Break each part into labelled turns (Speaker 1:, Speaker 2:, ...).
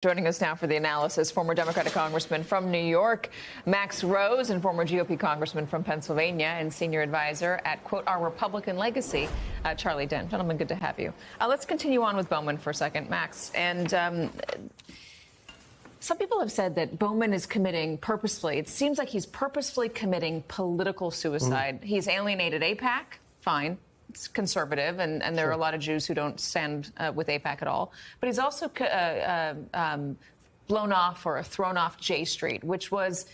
Speaker 1: Joining us now for the analysis, former Democratic Congressman from New York, Max Rose, and former GOP Congressman from Pennsylvania and senior advisor at, quote, Our Republican Legacy, Charlie Dent. Gentlemen, good to have you. Let's continue on with Bowman for a second, Max. And some people have said that Bowman is committing purposefully. It seems like he's purposefully committing political suicide. He's alienated AIPAC. Fine. It's conservative, and there are a lot of Jews who don't stand with AIPAC at all. But he's also blown off or thrown off J Street, which was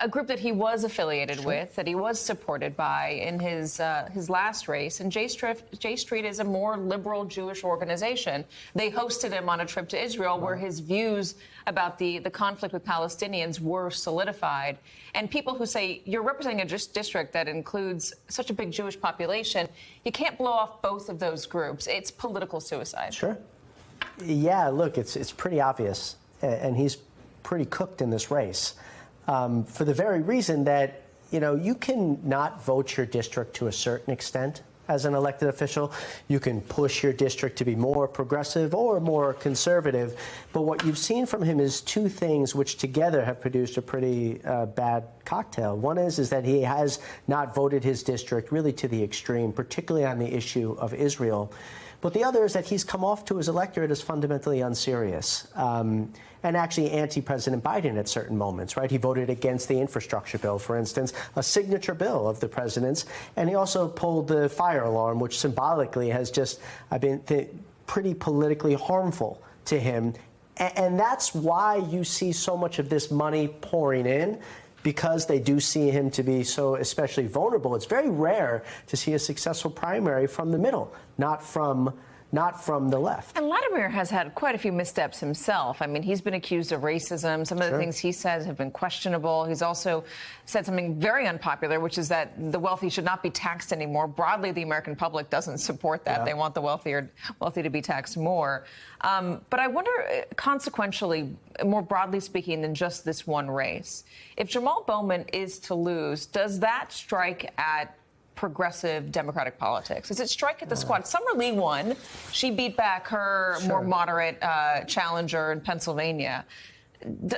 Speaker 1: a group that he was affiliated with, that he was supported by in his last race. And J Street is a more liberal Jewish organization. They hosted him on a trip to Israel where his views about the conflict with Palestinians were solidified. And people who say, you're representing a district that includes such a big Jewish population, you can't blow off both of those groups. It's political suicide.
Speaker 2: Sure. Yeah, look, it's pretty obvious. And he's pretty cooked in this race. For the very reason that, you can not vote your district to a certain extent as an elected official. You can push your district to be more progressive or more conservative. But what you've seen from him is two things which together have produced a pretty bad cocktail. One is that he has not voted his district really to the extreme, particularly on the issue of Israel. But the other is that he's come off to his electorate as fundamentally unserious and actually anti-President Biden at certain moments, right? He voted against the infrastructure bill, for instance, a signature bill of the president's. And he also pulled the fire alarm, which symbolically has just been pretty politically harmful to him. And that's why you see so much of this money pouring in, because they do see him to be so especially vulnerable. It's very rare to see a successful primary from the middle, not from the left.
Speaker 1: And Latimer has had quite a few missteps himself. I mean, he's been accused of racism. Some of the things he says have been questionable. He's also said something very unpopular, which is that the wealthy should not be taxed anymore. Broadly, the American public doesn't support that. They want the wealthy to be taxed more. But I wonder, consequentially, more broadly speaking than just this one race, if Jamal Bowman is to lose, does that strike at progressive Democratic politics? Does it strike at the squad? Summer Lee won. She beat back her more moderate challenger in Pennsylvania.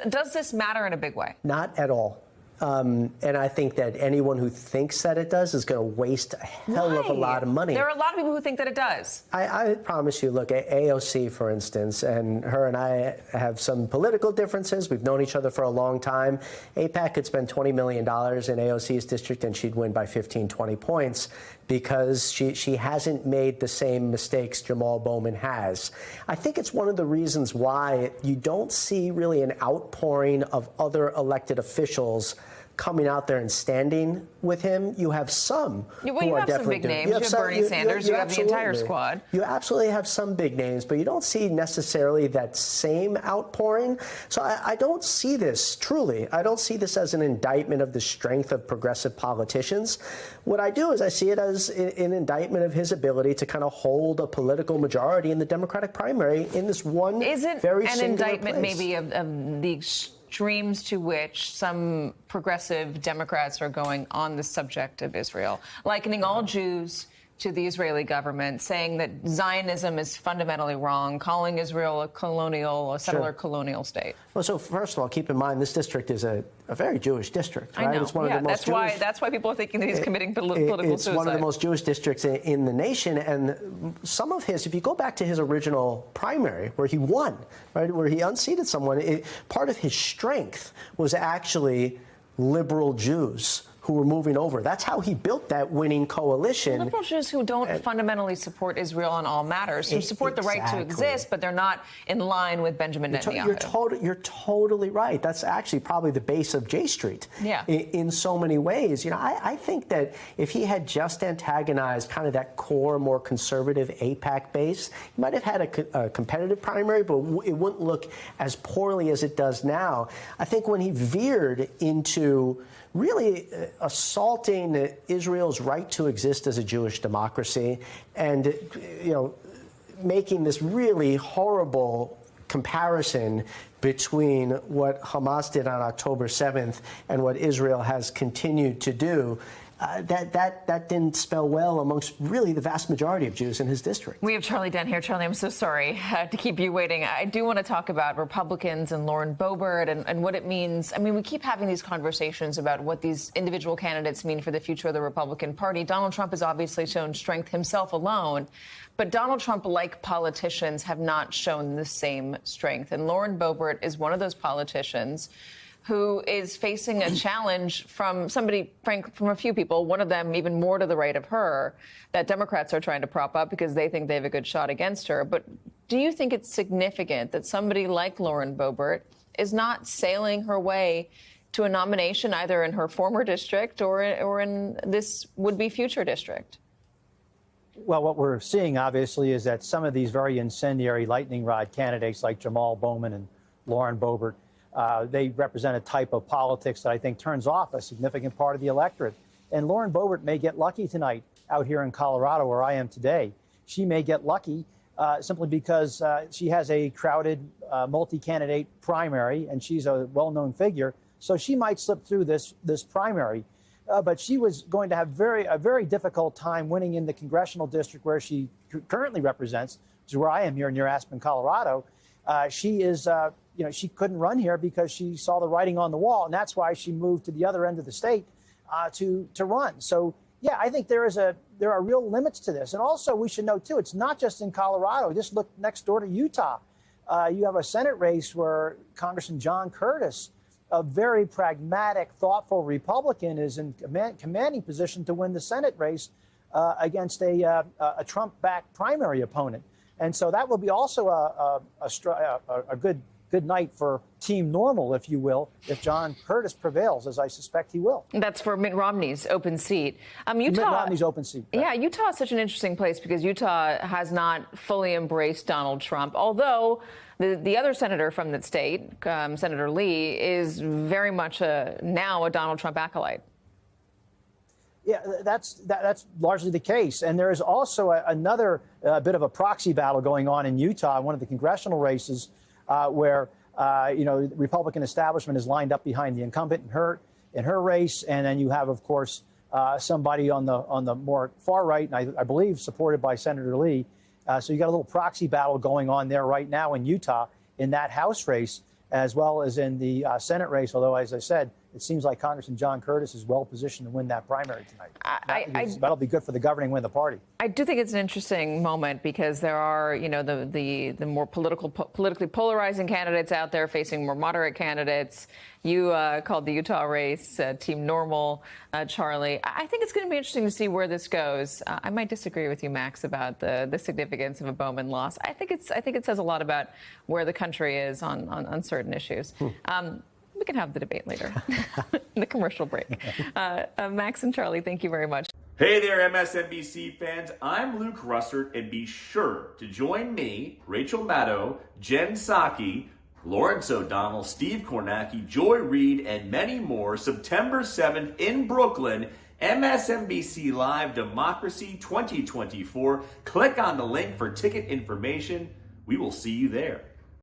Speaker 1: Does this matter in a big way?
Speaker 2: Not at all. And I think that anyone who thinks that it does is going to waste a hell of a lot of money.
Speaker 1: There are a lot of people who think that it does.
Speaker 2: I promise you, look, AOC, for instance, and her and I have some political differences. We've known each other for a long time. AIPAC could spend $20 million in AOC's district and she'd win by 15, 20 points because she hasn't made the same mistakes Jamal Bowman has. I think it's one of the reasons why you don't see really an outpouring of other elected officials coming out there and standing with him. You have some who are definitely
Speaker 1: some big names. You have Bernie Sanders. You have the entire squad.
Speaker 2: You absolutely have some big names, but you don't see necessarily that same outpouring. So I don't see this, truly, I don't see this as an indictment of the strength of progressive politicians. What I do is I see it as an indictment of his ability to kind of hold a political majority in the Democratic primary in this one very singular place.
Speaker 1: Is it an indictment maybe of the extremes to which some progressive Democrats are going on the subject of Israel, likening all Jews to the Israeli government, saying that Zionism is fundamentally wrong, calling Israel a settler colonial state?
Speaker 2: Well, so first of all, keep in mind this district is a very Jewish district, right?
Speaker 1: I know.
Speaker 2: It's one of the most Jewish.
Speaker 1: That's why people are thinking that he's committing political suicide.
Speaker 2: It's one of the most Jewish districts in the nation, and some of his, if you go back to his original primary where he won, right, where he unseated someone, part of his strength was actually liberal Jews who were moving over. That's how he built that winning coalition.
Speaker 1: Liberal Jews who don't fundamentally support Israel on all matters, who support the right to exist, but they're not in line with Benjamin Netanyahu.
Speaker 2: You're totally right. That's actually probably the base of J Street in so many ways. I think that if he had just antagonized kind of that core, more conservative AIPAC base, he might have had a competitive primary, but it wouldn't look as poorly as it does now. I think when he veered into really assaulting Israel's right to exist as a Jewish democracy and, making this really horrible comparison between what Hamas did on October 7th and what Israel has continued to do. that didn't spell well amongst really the vast majority of Jews in his district.
Speaker 1: We have Charlie Dent here. Charlie, I'm so sorry to keep you waiting. I do want to talk about Republicans and Lauren Boebert and what it means. I mean, we keep having these conversations about what these individual candidates mean for the future of the Republican Party. Donald Trump has obviously shown strength himself alone, but Donald Trump, like politicians, have not shown the same strength. And Lauren Boebert is one of those politicians who is facing a challenge from somebody, from a few people, one of them even more to the right of her, that Democrats are trying to prop up because they think they have a good shot against her. But do you think it's significant that somebody like Lauren Boebert is not sailing her way to a nomination either in her former district or in this would-be future district?
Speaker 3: Well, what we're seeing, obviously, is that some of these very incendiary lightning rod candidates like Jamal Bowman and Lauren Boebert, they represent a type of politics that I think turns off a significant part of the electorate. And Lauren Boebert may get lucky tonight out here in Colorado, where I am today. She may get lucky simply because she has a crowded multi-candidate primary, and she's a well-known figure. So she might slip through this primary. But she was going to have a very difficult time winning in the congressional district where she currently represents, which is where I am here near Aspen, Colorado. She is, she couldn't run here because she saw the writing on the wall, and that's why she moved to the other end of the state to run. So, yeah, I think there are real limits to this. And also, we should note, too, it's not just in Colorado. Just look next door to Utah. You have a Senate race where Congressman John Curtis, a very pragmatic, thoughtful Republican, is in commanding position to win the Senate race against a Trump-backed primary opponent. And so that will be also a good night for Team Normal, if you will, if John Curtis prevails, as I suspect he will.
Speaker 1: That's for Mitt Romney's open seat. Mitt
Speaker 3: Romney's open seat. Right?
Speaker 1: Yeah, Utah is such an interesting place because Utah has not fully embraced Donald Trump, although the other senator from that state, Senator Lee, is very much now a Donald Trump acolyte.
Speaker 3: Yeah, that's largely the case. And there is also another bit of a proxy battle going on in Utah, one of the congressional races, where the Republican establishment is lined up behind the incumbent in her race, and then you have, of course, somebody on the more far right, and I believe supported by Senator Lee. So you got a little proxy battle going on there right now in Utah in that House race, as well as in the Senate race. Although, as I said, it seems like Congressman John Curtis is well positioned to win that primary tonight. That'll be good for the governing wing of the party. I
Speaker 1: do think it's an interesting moment because there are, the more politically polarizing candidates out there facing more moderate candidates. You called the Utah race Team Normal, Charlie. I think it's going to be interesting to see where this goes. I might disagree with you, Max, about the significance of a Bowman loss. I think it says a lot about where the country is on certain issues. We can have the debate later in the commercial break. Max and Charlie, thank you very much.
Speaker 4: Hey there, MSNBC fans. I'm Luke Russert, and be sure to join me, Rachel Maddow, Jen Psaki, Lawrence O'Donnell, Steve Kornacki, Joy Reid, and many more September 7th in Brooklyn, MSNBC Live Democracy 2024. Click on the link for ticket information. We will see you there.